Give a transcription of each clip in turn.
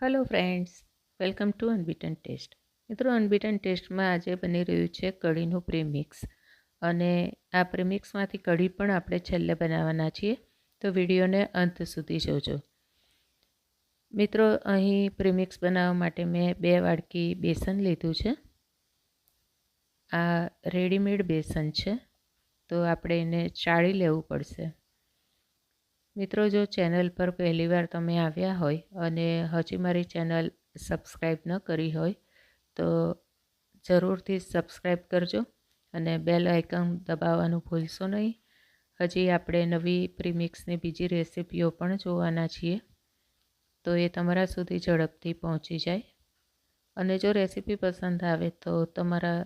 Hello friends, welcome to unbeaten taste. મિત્રો, unbeaten ટેસ્ટમાં આજે બની રહ્યું છે કઢીનું પ્રીમિક્સ, અને આ પ્રીમિક્સમાંથી કઢી પણ આપણે છેલ્લે બનાવવાના છીએ, તો વિડીયોને અંત સુધી જોજો. મિત્રો, અહીં પ્રીમિક્સ બનાવવા માટે મેં 2 વાડકી બેસન લીધું છે. આ રેડીમેડ બેસન છે, તો આપણે એને ચાળી લેવું પડશે. મિત્રો, જો ચેનલ પર પહેલીવાર તમે આવ્યા હોય અને હજી મારી ચેનલ સબસ્ક્રાઈબ ન કરી હોય તો જરૂરથી સબસ્ક્રાઈબ કરજો અને બેલ આઇકન દબાવવાનું ભૂલશો નહીં. હજી આપણે નવી પ્રીમિક્સની બીજી રેસિપીઓ પણ જોવાના છીએ, તો એ તમારા સુધી ઝડપથી પહોંચી જાય. અને જો રેસિપી પસંદ આવે તો તમારા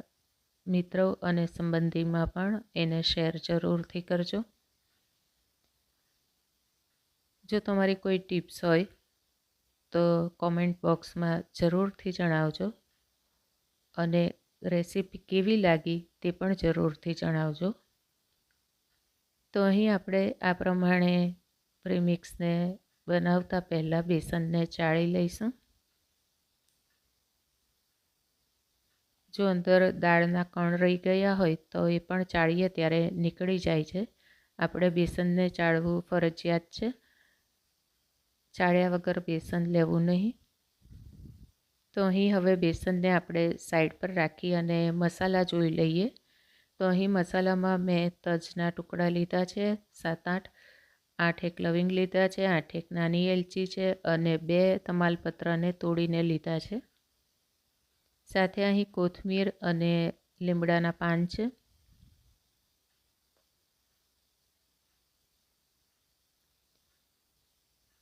મિત્રો અને સંબંધીમાં પણ એને શેર જરૂરથી કરજો. જો તમારી કોઈ ટિપ્સ હોય તો કોમેન્ટ બોક્સમાં જરૂરથી જણાવજો, અને રેસિપી કેવી લાગી તે પણ જરૂરથી જણાવજો. તો અહીં આપણે આ પ્રમાણે પ્રીમિક્સને બનાવતા પહેલાં બેસનને ચાળી લઈશું. જો અંદર દાળના કણ રહી ગયા હોય તો એ પણ ચાળીએ ત્યારે નીકળી જાય છે. આપણે બેસનને ચાળવું ફરજિયાત છે. ચાળ્યા વગર બેસન લેવું નહીં. તો અહીં હવે બેસનને આપણે સાઈડ પર રાખી અને મસાલા જોઈ લઈએ. તો અહીં મસાલામાં મેં તજના ટુકડા લીધા છે 7-8, 8 એક લવિંગ લીધા છે, 8 એક નાની એલચી છે અને 2 તમાલપત્રને તોડીને લીધા છે. સાથે અહીં કોથમીર અને લીમડાના પાન છે.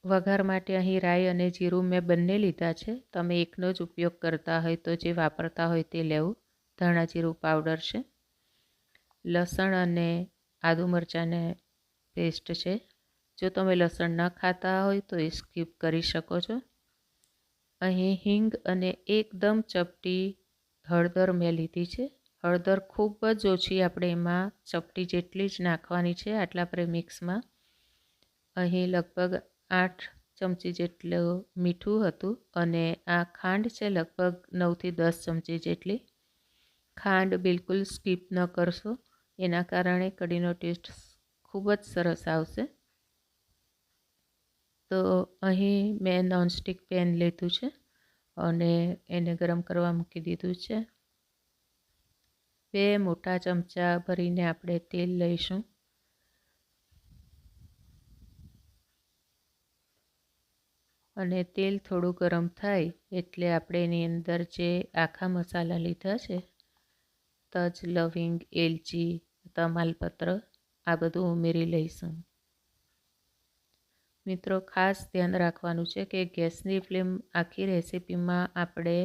વઘાર માટે અહીં રાઈ અને જીરું મેં બંને લીધા છે. તમે એકનો જ ઉપયોગ કરતા હોય તો જે વાપરતા હોય તે લેવું. ધાણા જીરું પાવડર છે. લસણ અને આદુ મરચાંને પેસ્ટ છે. જો તમે લસણ ન ખાતા હોય તો એ સ્કીપ કરી શકો છો. અહીં હિંગ અને એકદમ ચપટી હળદર મેં લીધી છે. હળદર ખૂબ જ ઓછી, આપણે એમાં ચપટી જેટલી જ નાખવાની છે આટલા પ્રીમિક્સમાં. અહીં લગભગ 8 ચમચી જેટલું મીઠું હતું અને આ ખાંડ છે લગભગ 9થી 10 ચમચી જેટલી. ખાંડ બિલકુલ સ્કીપ ન કરશો, એના કારણે કઢીનો ટેસ્ટ ખૂબ જ સરસ આવશે. તો અહીં મેં નોનસ્ટિક પેન લીધું છે અને એને ગરમ કરવા મૂકી દીધું છે. 2 મોટા ચમચા ભરીને આપણે તેલ લઈશું. અને તેલ થોડું ગરમ થાય એટલે આપણે એની અંદર જે આખા મસાલા લીધા છે, તજ, લવિંગ, એલચી, તમાલપત્ર, આ બધું ઉમેરી લઈશું. મિત્રો, ખાસ ધ્યાન રાખવાનું છે કે ગેસની ફ્લેમ આખી રેસિપીમાં આપણે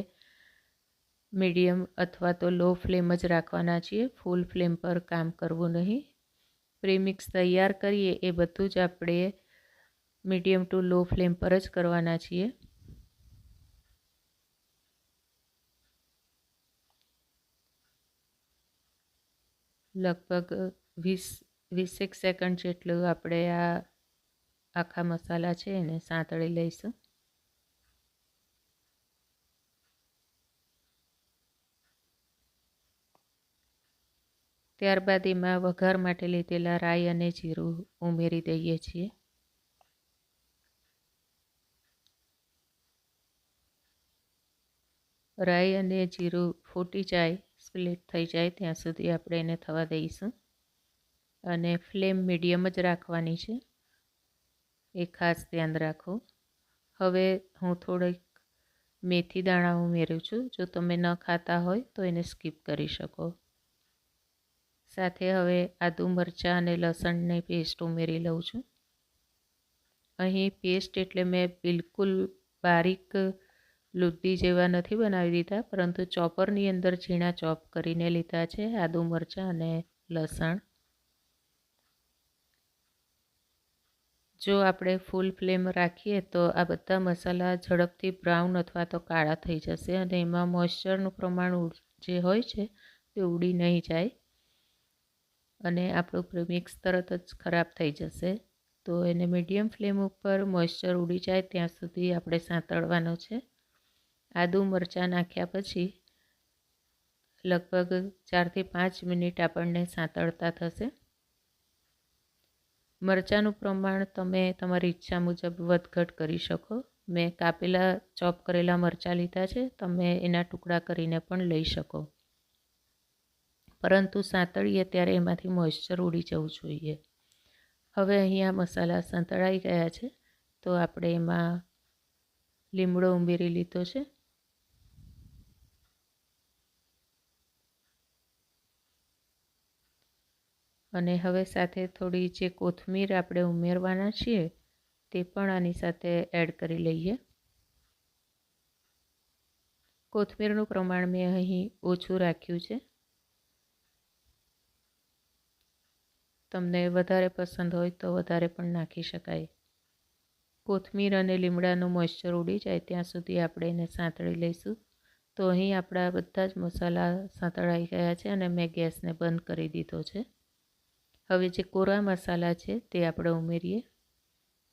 મીડિયમ અથવા તો લો ફ્લેમ જ રાખવાના છીએ. ફૂલ ફ્લેમ પર કામ કરવું નહીં. પ્રીમિક્સ તૈયાર કરીએ એ બધું જ આપણે મીડિયમ ટુ લો ફ્લેમ પર જ કરવાના છીએ. લગભગ 20 સેકન્ડ જેટલું આપણે આ આખા મસાલા છે એને સાંતળી લઈશું. ત્યારબાદ એમાં વઘાર માટે લીધેલા રાઈ અને જીરું ઉમેરી દઈએ છીએ. રાઈ અને જીરું ફૂટી જાય, સ્પ્લિટ થઈ જાય ત્યાં સુધી આપણે એને થવા દઈશું. અને ફ્લેમ મીડિયમ જ રાખવાની છે, એ ખાસ ધ્યાન રાખો. હવે હું થોડીક મેથી દાણા ઉમેરું છું. જો તમે ન ખાતા હોય તો એને સ્કીપ કરી શકો. સાથે હવે આદુ મરચાં અને લસણની પેસ્ટ ઉમેરી લઉં છું. અહીં પેસ્ટ એટલે મેં બિલકુલ બારીક લુદ્દી જેવા નથી બનાવી દીધા, પરંતુ ચોપરની અંદર ઝીણા ચોપ કરીને લીધા છે આદુ મરચાં અને લસણ. જો આપણે ફૂલ ફ્લેમ રાખીએ તો આ બધા મસાલા ઝડપથી બ્રાઉન અથવા તો કાળા થઈ જશે અને એમાં મોઇશ્ચરનું પ્રમાણ જે હોય છે તે ઉડી નહીં જાય અને આપણું પ્રીમિક્સ તરત જ ખરાબ થઈ જશે. તો એને મીડિયમ ફ્લેમ ઉપર મોઇશ્ચર ઉડી જાય ત્યાં સુધી આપણે સાંતળવાનો છે. આદુ મરચાં નાખ્યા પછી લગભગ 4 થી 5 મિનિટ આપણને સાંતળતા થશે. મરચાંનું પ્રમાણ તમે તમારી ઈચ્છા મુજબ વધઘટ કરી શકો. મેં કાપેલા ચોપ કરેલા મરચાં લીધા છે, તમે એના ટુકડા કરીને પણ લઈ શકો, પરંતુ સાંતળીએ ત્યારે એમાંથી મોઇશ્ચર ઉડી જવું જોઈએ. હવે અહીંયા મસાલા સંતળાઈ ગયા છે, તો આપણે એમાં લીમડો ઉમેરી લીધો છે. અને હવે સાથે થોડી જે કોથમીર આપણે ઉમેરવાના છીએ તે પણ આની સાથે એડ કરી લઈએ. કોથમીરનું પ્રમાણ મેં અહીં ઓછું રાખ્યું છે. તમને વધારે પસંદ હોય તો વધારે પણ નાખી શકાય. કોથમીર અને લીમડાનું મોઇશ્ચર ઉડી જાય ત્યાં સુધી આપણે એને સાંતળી લઈશું. તો અહીં આપણા બધા જ મસાલા સાંતળાઈ ગયા છે અને મેં ગેસને બંધ કરી દીધો છે. હવે જે કોરા મસાલા છે તે આપણે ઉમેરીએ.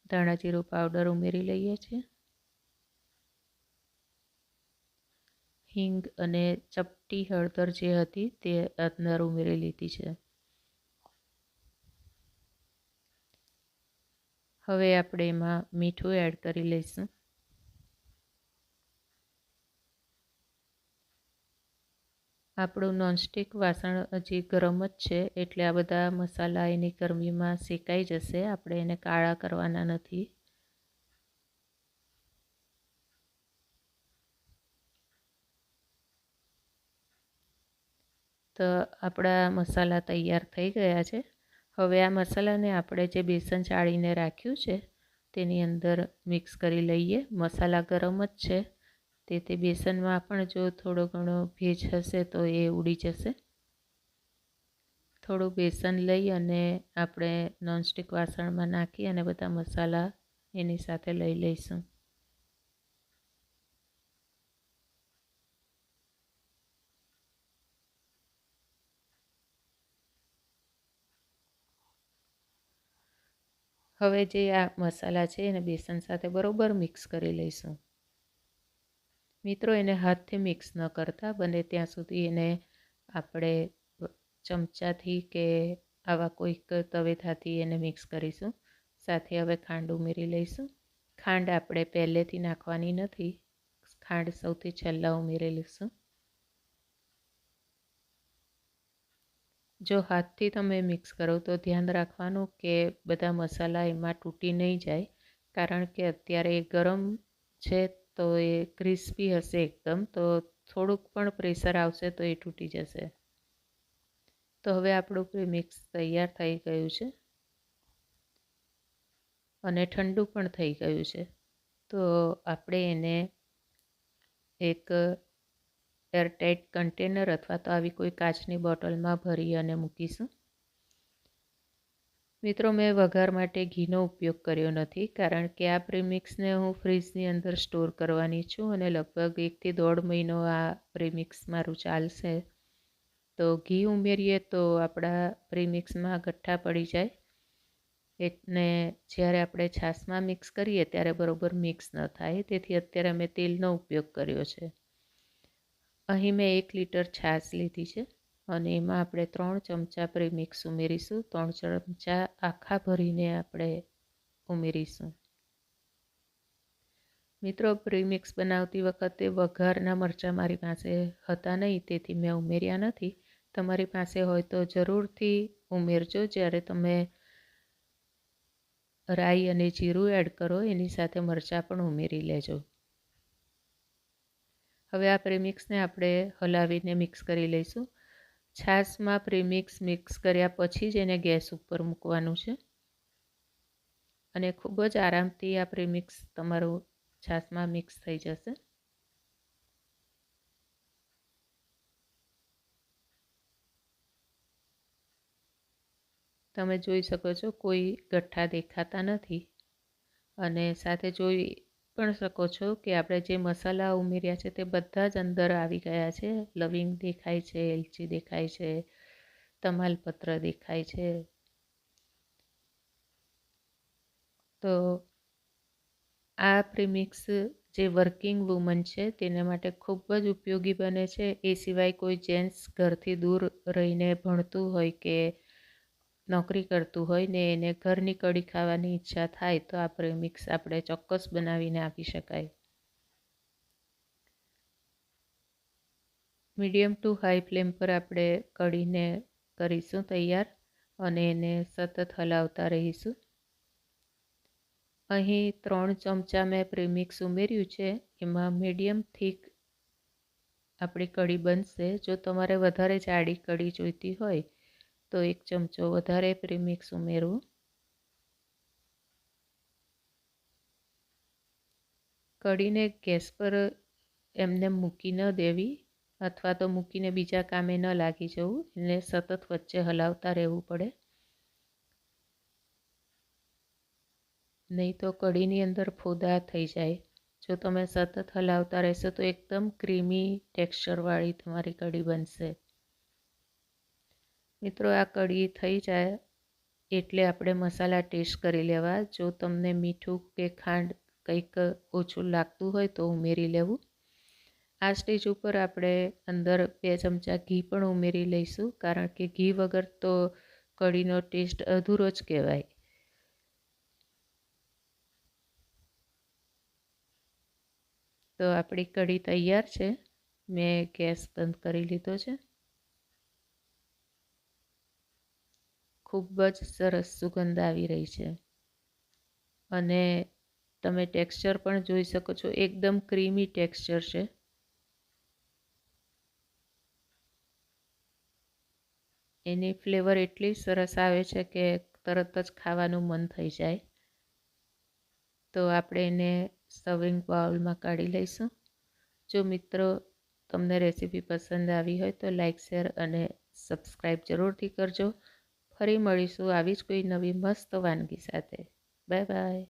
ધાણા જીરું પાવડર ઉમેરી લઈએ છીએ. હિંગ અને ચપટી હળદર જે હતી તે અંદર ઉમેરી લીધી છે. હવે આપણે એમાં મીઠું એડ કરી લઈશું. આપણું નોનસ્ટિક વાસણ હજી ગરમ જ છે, એટલે આ બધા મસાલા એની ગરમીમાં શેકાઈ જશે. આપણે એને કાળા કરવાના નથી. તો આપણા મસાલા તૈયાર થઈ ગયા છે. હવે આ મસાલાને આપણે જે બેસન ચાળીને રાખ્યું છે તેની અંદર મિક્સ કરી લઈએ. મસાલા ગરમ જ છે, તેથી બેસનમાં પણ જો થોડો ઘણો ભેજ હશે તો એ ઉડી જશે. થોડું બેસન લઈ અને આપણે નોનસ્ટિક વાસણમાં નાખી અને બધા મસાલા એની સાથે લઈ લઈશું. હવે જે આ મસાલા છે એને બેસન સાથે બરોબર મિક્સ કરી લઈશું. મિત્રો, એને હાથથી મિક્સ ન કરતા, બને ત્યાં સુધી એને આપણે ચમચાથી કે આવા કોઈક તવેથાથી એને મિક્સ કરીશું. સાથે હવે ખાંડ ઉમેરી લઈશું. ખાંડ આપણે પહેલેથી નાખવાની નથી, ખાંડ સૌથી છેલ્લા ઉમેરી લઈશું. જો હાથથી તમે મિક્સ કરો તો ધ્યાન રાખવાનું કે બધા મસાલા એમાં તૂટી નહીં જાય, કારણ કે અત્યારે ગરમ છે તો એ ક્રિસ્પી હશે એકદમ, તો થોડુંક પણ પ્રેશર આવશે તો એ તૂટી જશે. તો હવે આપણું પ્રીમિક્સ તૈયાર થઈ ગયું છે અને ઠંડુ પણ થઈ ગયું છે. તો આપણે એને એક એરટાઇટ કન્ટેનર અથવા તો આવી કોઈ કાચની બોટલમાં ભરી અને મૂકીશું. મિત્રો, મેં વઘાર માટે ઘીનો ઉપયોગ કર્યો નથી, કારણ કે આ પ્રીમિક્સને હું ફ્રીજની અંદર સ્ટોર કરવાની છું અને લગભગ 1 થી 1.5 મહિનો આ પ્રીમિક્સ મારું ચાલશે. તો ઘી ઉમેરીએ તો આપણા પ્રીમિક્સમાં ગઠ્ઠા પડી જાય, એટલે જ્યારે આપણે છાશમાં મિક્સ કરીએ ત્યારે બરોબર મિક્સ ન થાય, તેથી અત્યારે અમે તેલનો ઉપયોગ કર્યો છે. અહીં મેં 1 લીટર છાશ લીધી છે અને એમાં આપણે 3 ચમચા પ્રીમિક્સ ઉમેરીશું. 3 ચમચા આખા ભરીને આપણે ઉમેરીશું. મિત્રો, પ્રીમિક્સ બનાવતી વખતે વઘારના મરચાં મારી પાસે હતા નહીં, તેથી મેં ઉમેર્યા નથી. તમારી પાસે હોય તો જરૂરથી ઉમેરજો. જ્યારે તમે રાઈ અને જીરું એડ કરો એની સાથે મરચાં પણ ઉમેરી લેજો. હવે આ પ્રીમિક્સને આપણે હલાવીને મિક્સ કરી લઈશું. છાશમાં પ્રીમિક્સ મિક્સ કર્યા પછી જ એને ગેસ ઉપર મૂકવાનું છે અને ખૂબ જ આરામથી આ પ્રીમિક્સ તમારું છાશમાં મિક્સ થઈ જશે. તમે જોઈ શકો છો કોઈ ગઠ્ઠા દેખાતા નથી અને સાથે જોઈ પણ શકો છો કે આપણે જે મસાલા ઉમેર્યા છે તે બધા જ અંદર આવી ગયા છે. લવિંગ દેખાય છે, એલચી દેખાય છે, તમાલપત્ર દેખાય છે. તો આ પ્રીમિક્સ જે વર્કિંગ વુમન છે તેના માટે ખૂબ જ ઉપયોગી બને છે. એ સિવાય કોઈ જેન્ટ્સ ઘરથી દૂર રહીને ભણતું હોય કે નોકરી કરતું હોય ને એને ઘરની કઢી ખાવાની ઈચ્છા થાય તો આ પ્રીમિક્સ આપણે ચોક્કસ બનાવીને આપી શકાય. મીડિયમ ટુ હાઈ ફ્લેમ પર આપણે કઢીને કરીશું તૈયાર અને એને સતત હલાવતા રહીશું. અહીં 3 ચમચા મેં પ્રીમિક્સ ઉમેર્યું છે. એમાં મીડિયમ થીક આપણી કઢી બનશે. જો તમારે વધારે જાડી કઢી જોઈતી હોય તો 1 ચમચો વધારે પ્રીમિક્સ ઉમેરવું. કઢીને ગેસ પર એમને મૂકી ન દેવી અથવા તો મૂકીને બીજા કામે ન લાગી જવું. એને સતત વચ્ચે હલાવતા રહેવું પડે, નહીં તો કઢીની અંદર ફોદા થઈ જાય. જો તમે સતત હલાવતા રહેશો તો એકદમ ક્રીમી ટેક્સચરવાળી તમારી કઢી બનશે. મિત્રો, આ કઢી થઈ જાય એટલે આપણે મસાલા ટેસ્ટ કરી લેવા. જો તમને મીઠું કે ખાંડ કંઈક ઓછું લાગતું હોય તો ઉમેરી લેવું. આ સ્ટેજ ઉપર આપણે અંદર 2 ચમચા ઘી પણ ઉમેરી લઈશું, કારણ કે ઘી વગર તો કઢીનો ટેસ્ટ અધૂરો જ કહેવાય. તો આપણી કઢી તૈયાર છે. મેં ગેસ બંધ કરી લીધો છે. ખૂબ જ સરસ સુગંધ આવી રહી છે અને તમે ટેક્સચર પણ જોઈ શકો છો. એકદમ ક્રીમી ટેક્સચર છે. એની ફ્લેવર એટલી સરસ આવે છે કે તરત જ ખાવાનું મન થઈ જાય. તો આપણે એને સર્વિંગ બાઉલમાં કાઢી લઈશું. જો મિત્રો તમને રેસીપી પસંદ આવી હોય તો લાઈક, શેર અને સબસ્ક્રાઈબ જરૂરથી કરજો. ફરી મળીશું આવી જ કોઈ નવી મસ્ત વાનગી સાથે. Bye bye.